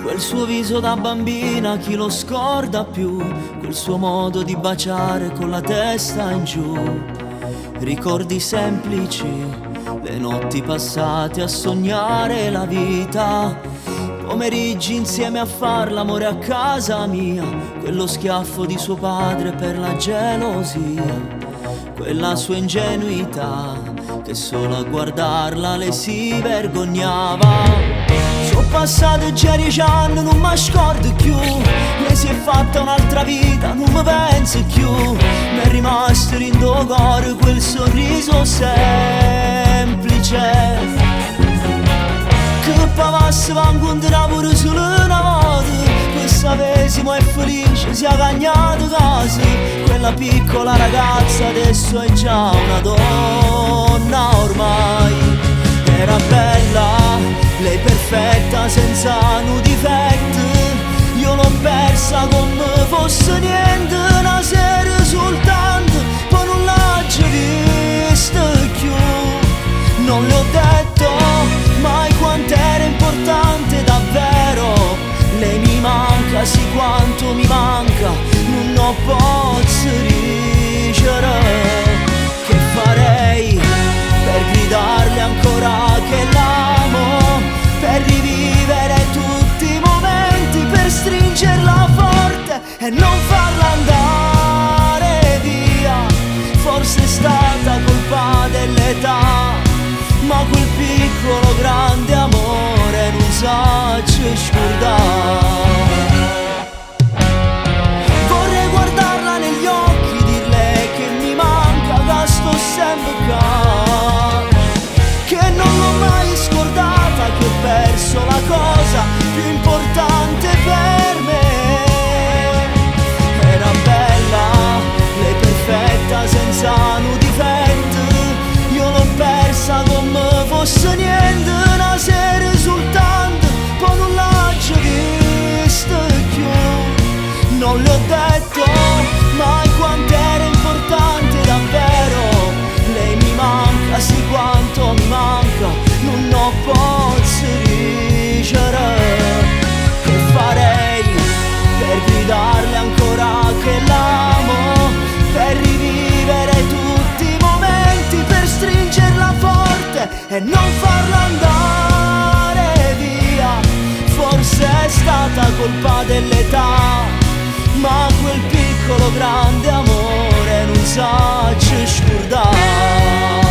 Quel suo viso da bambina, chi lo scorda più? Quel suo modo di baciare con la testa in giù. Ricordi semplici, le notti passate a sognare la vita. Pomeriggi insieme a far l'amore a casa mia. Quello schiaffo di suo padre per la gelosia. Quella sua ingenuità, che solo a guardarla le si vergognava. Sono passati già 10 anni, non mi scordo più. Lei si è fatta un'altra vita, non mi penso più. Mi è rimasto in do cuore quel sorriso semplice, che pavasse va incontrare pure solo una volta. Questa vesimo è felice, si è cagnata casa. Quella piccola ragazza adesso è già una donna ormai. Era bella, lei perfetta, senza un difetto. Io l'ho persa come fosse niente, una sera soltanto, poi non l'ho già vista più. Non le ho detto mai quanto era importante davvero. Lei mi manca, sì quanto mi manca, non ho posso dicere. Che farei per gridarle ancora che l'amo, per rivivere tutti i momenti, per stringerla forte e non farla andare via. Forse è stata colpa dell'età, ma quel piccolo grande amore non sa scordare. Vorrei guardarla negli occhi, dirle che mi manca, che sto sempre qua, che non l'ho mai scordata, che ho perso la cosa più importante per me. Era bella, lei perfetta, senza un difetto. Io l'ho persa come fosse niente, una sera soltanto, poi non l'ho già vista più. Non le ho detto mai quanto era importante davvero. Lei mi manca, sì quanto mi manca, non ho posso dicere. Che farei per gridarle ancora che l'amo, per rivivere tutti i momenti, per stringerla forte e non farla andare via. Forse è stata colpa dell'età, ma quel piccolo grande amore non sa scordare.